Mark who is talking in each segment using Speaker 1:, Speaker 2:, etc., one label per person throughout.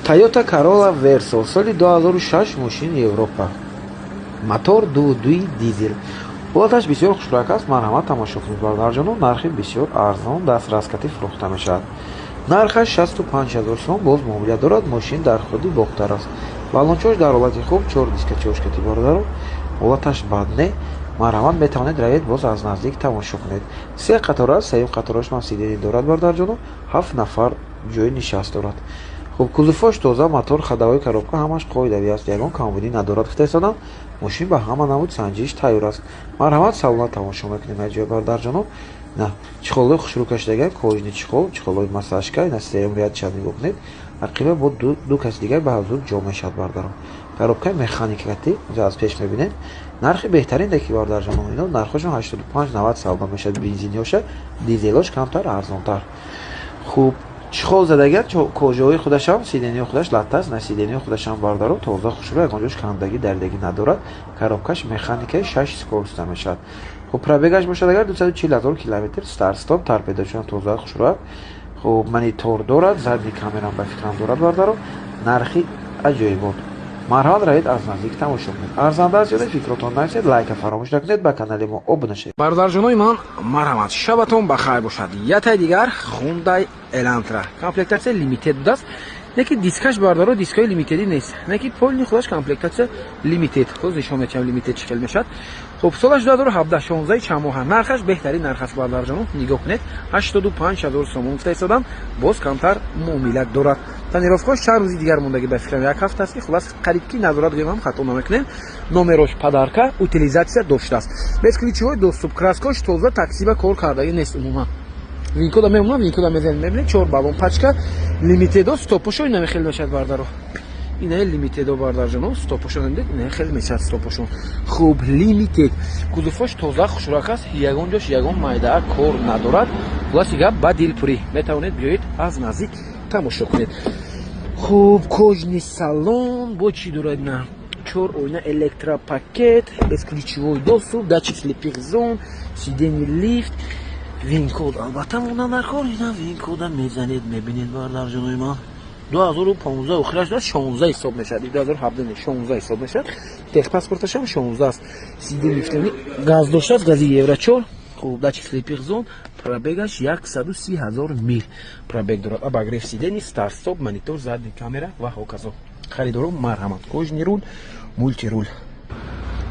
Speaker 1: Toyota Corolla Verso соли 2006 мошини Европа. Мотор 2.2 дизел. ҳолаташ бисёр хушрак аст. Марҳамат тамошо кунед бародарҷоно. Нархи бисёр арзон дастраскатӣ фурӯхта мешавад. Нархаш 65000 сом. Боз муомила дорад. Мошин дар худи бохтар аст. балончош дар ҳолати хуб, 4 диска чошкати бародаро. ҳолаташ бад не. Марҳамат метавонед равед боз аз наздик тамошо кунед. 3 қатор аст. Сеюм қатораш ҳам сидени дорад бародарҷоно. 7 нафар ҷои нишаст дорад. خب کلوفاش توزه موتور خداوی коробка همش قاعدوی است. یگان کامبینی ندارد گفته ایستادم. ماشین به همه نمود سنجش تیار است. مرحمت سالانه تماشا میکنیم اجازه بردارجانو. نه چخوله خوشروکش دیگر کوچنی چخوله مساجکای نه سریم ریاد شد میگفتند. عقیبه بود دو کس دیگر به حضور جامعه شد بردارم. коробка механикати اینجا از پیش میبینید. نرخ بهترین دکی بردارجانو اینا نرخشون 85-90 سال میشد. بنزینیاش دیزلاش کمتر ارزانتر. خوب چخول زدگر کجای خودش هم سیدنی خودش لطه است. نه سیدنی خودش هم بارداره توزه خوشرو اگانجاش کندگی دردگی ندارد. коробкаш механикаи 6 скорости мешавад. خب пробегаш бошад агар 240000 км старт стоп торпеда шудан توزه خوشرو. خب монитор дорад, задни камерам ба фикрам дорад бардаро. нархи аҷоиб буд. марҳамат равед аз наздик тамошо кунед. арзанда аст ёда фикротон насед. лайка фаромӯш накунед. ба канали мо обуна шавед.
Speaker 2: бародарҷонои ман марҳамат, шабатон бахайр бошад. ятаи дигар Hyundai Elantra комплектация лимитед будаст. неки дискаш бардаро дискаи лимитеди нест. неки полни худаш комплектация лимитед. ҳозир нишон метавонам лимитед чӣ хел мешавад. хуб солаш 2017 16 чамоҳа. нархаш беҳтарин нарх аст бародарҷоно. нигоҳ кунед. 85000 сом гуфта истодам. боз камтар муомила дорад. тонировкаш чанд рӯзи дигар мондаги ба фикрам як ҳафта аст ки хулас қарибки назорат гӯям хато намекунем. номерош падарка утилизатсия доштааст. без ключҳои доступ. краскош тоза таксиба кор кардаги нест умуман. винкода мемонам, винкода мезанем, мебинед 4 балон пачка лимитедо стопошо ина хел мешавад бардаро. ина лимитедо бардарҷоно стопошо мебинед, ина хел мешавад стопошо. хуб лимитед. кузуфош тоза хушрак аст. ягон ҷош ягон майдаа кор надорад. хулоси гап ба дилпурӣ. метавонед биёед аз наздик тамошо кунед. хуб кожни салон бо чӣ дорад на 4 ойна электропакет, безключевой доступ, датчик слепых зон, сиденье лифт, вин-код албатта монда дар кор. ина вин-кода мезанед мебинед бардарҷонои ман. 2015 охираш дар 16 ҳисоб мешавад. 2017 не 16 ҳисоб мешавад. техпаспорташ ҳам 16 аст. сиденье лифтани газ доштааст, гази евро 4. хуб датчик слепых зон, пробегаш 130000 мил пробег дорад. обогрев сидений, старт стоп, монитор, задни камера ва ҳоказо. харидору марҳамат. кожни рул, мультирул.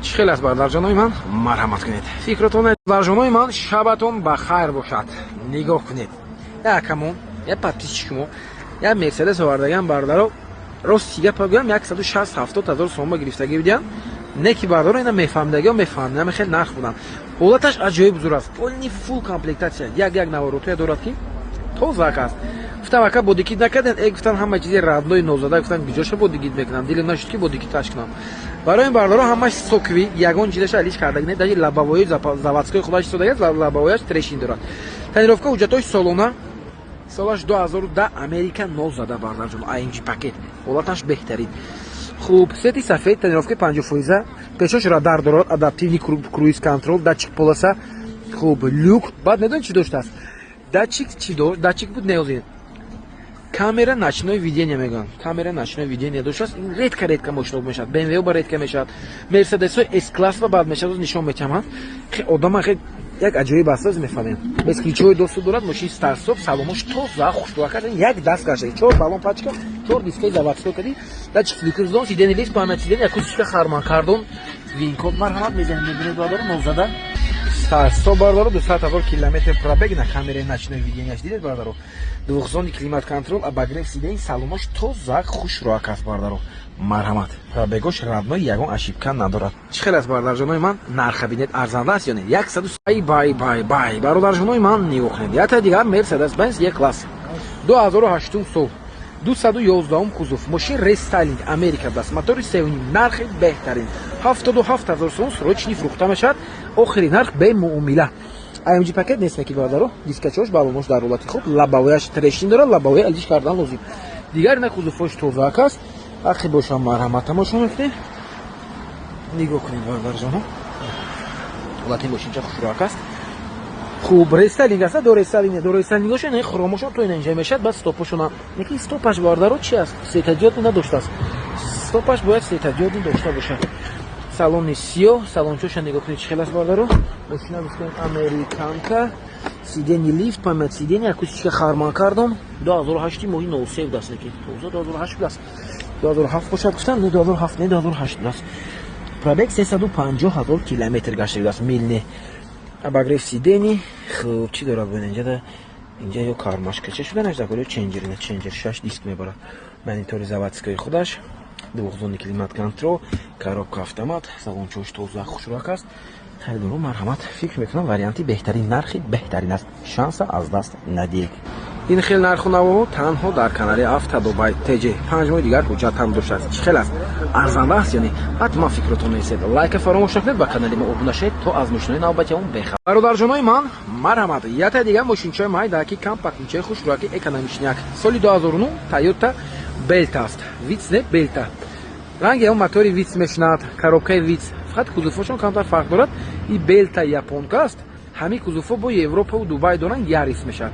Speaker 2: чӣ хел аст бародарҷонои ман? марҳамат кунед. фикротон бародарҷонои ман шабатон ба хайр бошад. нигоҳ кунед. якамон я подписчикмо я мерседес овардаган бародаро рости гапа гӯям 160000 сомма гирифтагӣ будиям. неки бардаро ина мефаҳмидагиҳо мефаҳмидам хел нарх будам. ҳолаташ аҷоиб зур аст. полни фул комплектация. як наворотуя дорад ки тозак аст. гуфтам ака бодикит накардем. гуфтам ҳама чизи раднои нозада. гуфтам биҷоша бодикит мекунам. дилем нашуд ки бодикиташ кунам. барои ин бардаро ҳамаш сокви ягон чизаша алиш кардагӣ. даи лабовои заводскои худаш истодагист. лабовояш трешин дорад. тонировка ҳуҷҷатои солона солаш 2010 Америка нол зада бардарҷон. AMG пакет. ҳолаташ беҳтарин. хуб сети сафед, тонировка 50%, пешош радар дорад, адаптивни круиз контрол, датчик полоса. хуб люк. баъд медонед чӣ доштааст? датчик чӣ дошт? датчик буд неозин. камера ночное видение мегӯям. камера ночное видение доштааст. ин редка мошино мешавад. BMW ба редка мешавад. Mercedes-ҳои S-класс ба баъд мешавад. нишон метавонам. одама хел як аҷоиб аст мефаҳмем. без ключҳои доступ дорад. мошин старт стоп, саломош тоза хушрӯа кардан. як даст кашади 4 балон пачка, 4 дискаи заводской кади, датчик слепых зон, сидени лифт, память сидени, акустика харман кардон, вин-код марҳамат мезанем мебинед бардаро нозада. старт стоп бардаро 200000 км пробег на камераи ночное видениаш дидед бардаро. двухзонный климат контрол, обогрев сидени, саломош тоза хушрӯа аст бардаро. марҳамат. пробегош равно ягон ошибка надорад. чӣ хел аст бародарҷонои ман? нарха бинед арзанда аст ё не? 100 бай бародарҷонои ман нигоҳ кунед. ята дигар Mercedes-Benz E-класс 2008 сол 211 кузов. мошин рестайлинг Америка даст. мотори севуним. нархи беҳтарин 77000 сом срочни фурӯхта мешавад. охирин нарх бе муомила. AMG пакет нест неки бардаро. дискачош балонош дар ҳолати хуб. лабовояш трешин дорад. лабовоя алиш кардан лозим. дигар ина кузовош тозак аст. ахи бошам марҳамат тамошо мекунед. нигоҳ кунед бародарҷоно. ҳолати мошинча хушрӯак аст. хуб рестайлинг аст, до рестайлингош ин хромошо то инҷа мешад, баъд стопошона неки стопаш бардаро чи аст, светодиод надоштааст, стопаш бояд светодиоди дошта бошад. салони сиё, салончоша нигоҳ кунед чӣ хел аст бардаро. мошина бисёр американка, сидени лифт, памят сидени, акустика харман кардам. 2008 моҳи 07 даст, неки тоза 2008 даст. 2007 бошад гуфтам, не 2007 не 2008 даст. пробег 350,000 километр гаштааст, мил не. Обогрев сидений, хуб чӣ дорад бо инҷа? Инҷа ё кармашка чӣ шуда наждакор ё ченҷер, не ченҷер 6 диск мебарад. Монитори заводскои худаш, двухзонный климат контрол, коробка автомат, салончош тоза хушрак аст. Хайдуру марҳамат, фикр мекунам варианти беҳтарин нархи беҳтарин аст. Шанса аз даст надиҳед. ин хел нарху навоҳо танҳо дар канали Автодубай TJ 5 моҳи дигар ҳуҷҷат ҳам доштааст. Чӣ хел аст? Арзанда аст ё не? ҳатман фикротон несед. Лайка фаромӯш накунед, ба канали мо обуна шавед то аз мошинои навбатиамон бехабар. Бародарҷонои ман, марҳамат. Ята дигар мошинчаи майдаки компактничаи хушрӯяки экономичняк. Соли 2009 Toyota Belta аст. Витс не Belta. ранги он мотори Витс мешинад, коробкаи Витс. фақат кузуфошон камтар фарқ дорад. И Belta японка аст. ҳамин кузуфо бо Европа ва Дубай доранд, Ярис мешавад.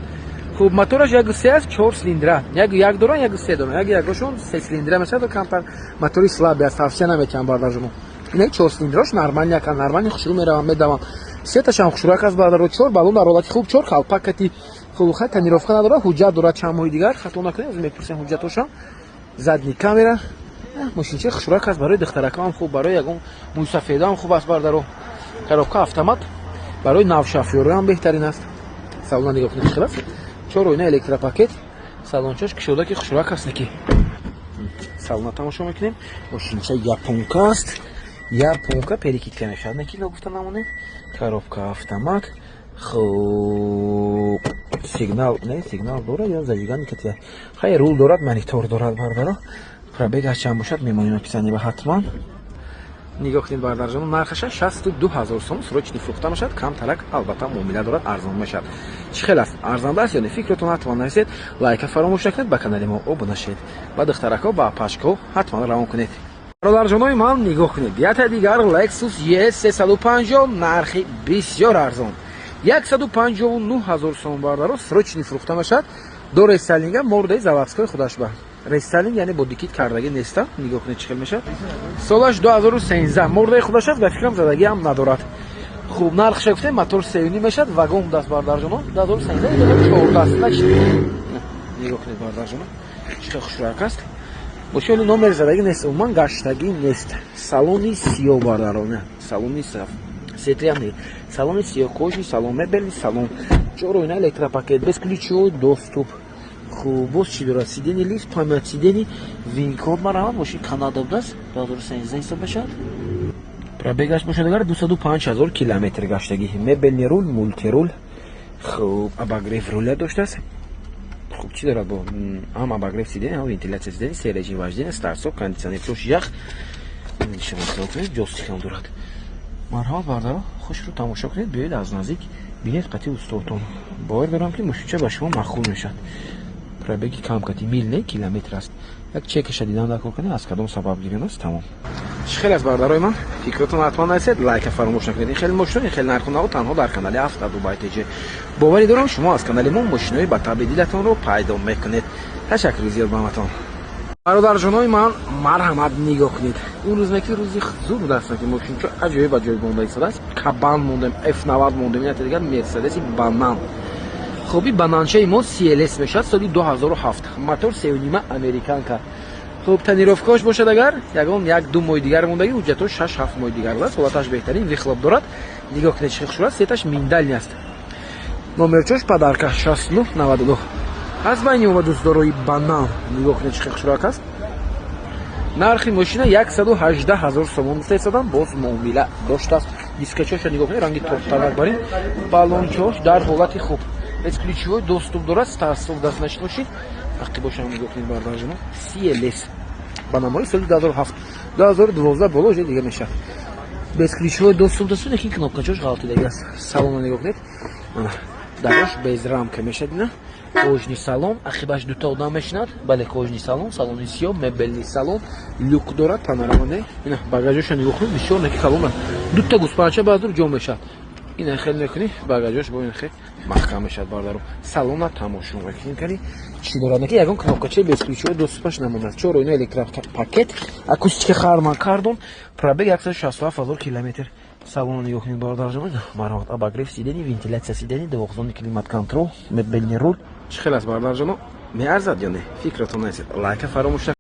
Speaker 2: хуб мотораш 1.3 4 цилиндра, як доран, як се доран, якошон 3 цилиндра мешавад, камтар мотори слабе аст, тавсия наметавонам бардарҷоно. ин 4 цилиндраш нормальни ака, нормальни хушрӯ меравам, медавам. Сеташам хушрӯяк аст бардаро, 4 балон дар ҳолати хуб, 4 қалпакати хуб, хай танировка надорад, ҳуҷҷат дорад, чанд моҳи дигар хато накунед, мепурсем ҳуҷҷатошам. Задни камера, мошинчаи хушрӯяк аст, барои духтаракам хуб, барои ягон мӯйсафедам хуб аст бардаро. Коробка автомат, барои навшафёрам беҳтарин аст. салона нигоҳ кунед чӣ хел аст? 4 ойна электропакет, салончош кишодаки хушрӯяк аст неки. Салона тамошо мекунем. Мошинча японка аст. Японка перекидка мешавад, неки гуфта намонем. Коробка автомат. Хуб. Сигнал, не, сигнал дорад ё зажигани катия. Хай рул дорад, монитор дорад бардаро. Пробег аз чанд бошад мемонем описание ба ҳатман. нигоҳ кунед бардарҷон, нархаша 62000 сом, срочни фурӯхта мешавад, камтарак албатта муомила дорад, арзон мешавад. чӣ хел аст? Арзанда аст ё не? Фикротон ҳатман нависед, лайка фаромӯш накунед, ба канали мо обуна шавед. Ба духтарако ба пашко ҳатман равон кунед. бародарҷонои ман, нигоҳ кунед, ята дигар Lexus ES 350, нархи бисёр арзон. 159000 сом бардаро, срочни фурӯхта мешавад, до рестайлинга мордаи заводскои худаш ба. рестайлинг яъне бо дикит кардаги неста, нигоҳ кунед чӣ хел мешавад. солаш 2013, мордаи худаш аст, ба фикрам задагӣ ҳам надорад. хуб, нархша гуфтем, мотор 3.5 мешавад, вагон даст бардарҷонон, 2013 14 даст. нигоҳ кунед бардарҷонон, чӣ хел хушрӯяк аст. бошоли номер задагӣ нест, умуман гаштагӣ нест. салони сиё бардарона, салони сетриам не, салони сиё кожи, салон мебели, салон 4 ойна электропакет, безключевой доступ. хуб, боз чӣ дорад? сидени лифт, памят сидени, винкод марҳамат, мошин Канада будаст, 2013 ҳисоб мешавад. пробегаш бошад агар 25000 километр гаштагӣ, мебелни рул, мультирул. хуб, обогрев руля доштааст. хуб, чӣ дорад бо ҳам обогрев сидени, ҳам вентилятсия сидени, се режим вождения, старсо, кондитсионер, чош ях. шумо ҳисоб кунед, ҷостикам дорад. марҳамат бардаро, хушрӯ тамошо кунед, биёед аз наздик бинед қатъи устотон. бовар дорам ки мушинча ба шумо махул мешавад. пробеги камкати мил не километр аст. як чекаша дидан дакор кунед, аз кадом сабаб гирен аст, тамом. чӣ хел аст бардарои ман? фикротон ҳатман нависед, лайка фаромӯш накунед. ин хел мошино, ин хел нарху наво танҳо дар канали Автодубай TJ. боварӣ дорам шумо аз канали мо мошинои ба таби дилатонро пайдо мекунед. ташаккури зиёд ба ҳаматон. бародарҷонои ман, марҳамат, нигоҳ кунед. ин рӯз неки рӯзи зуд будаст, ки мошинчо аҷоиб аҷоиб монда истодааст. Кабан мондем, F90 мондем, ин дигар Мерседеси банан. хуби бананчаи мо CLS мешавад, соли 2007, мотор 3.5 американка. хуб, танировкааш бошад агар ягон 1-2 моҳи дигар мондаги, ҳуҷҷатош 6-7 моҳи дигар аст, ҳолаташ беҳтарин, вихлоп дорад. нигоҳ кунед чӣ хушрӯяк, сеташ миндални аст. номерчош падарка 6992. аз байни ома дӯстдорои банан, нигоҳ кунед чӣ хушрӯяк аст. нархи мошина 118000 сомон мефрестадам, боз муомила доштааст. дискачоша нигоҳ кунед, ранги тоқтавак барин, балончош дар ҳолати хуб. безключевой доступ дорад, старсов даст нашид бошид. вақти бошам нигоҳ кунед бардарҷоно, CLS ба намои соли 2007, 2012 боло ҷо дига мешавад. безключевой доступ даст, неки кнопкачош ғалтидаги аст. салона нигоҳ кунед, мана дарош без рамка мешавад, ина кожни салон, ахибаш дута одам мешинад, бале кожни салон, салони сиё, мебелни салон, люк дорад, панорамане, ина багажоша нигоҳ кунед, бисёр неки калон аст. дута гуспанача баъдур ҷо мешавад. این خیلی میکنی باگاجش با این خیلی محکم میشد باردارو سالن تماشا میکنیم کلی چی داره که یگان кнопкаче без ключевой доступаш намонад чоро ино электропакет акустика харман кардон пробег 167,000 километр салон нигоҳ кунед бародарҷон марофат обогрев сидени вентиляция сидени 12 климат контрол мебелни руль чӣ хел аст бародарҷон меарзад ё не фикратон нест лайка фаромӯш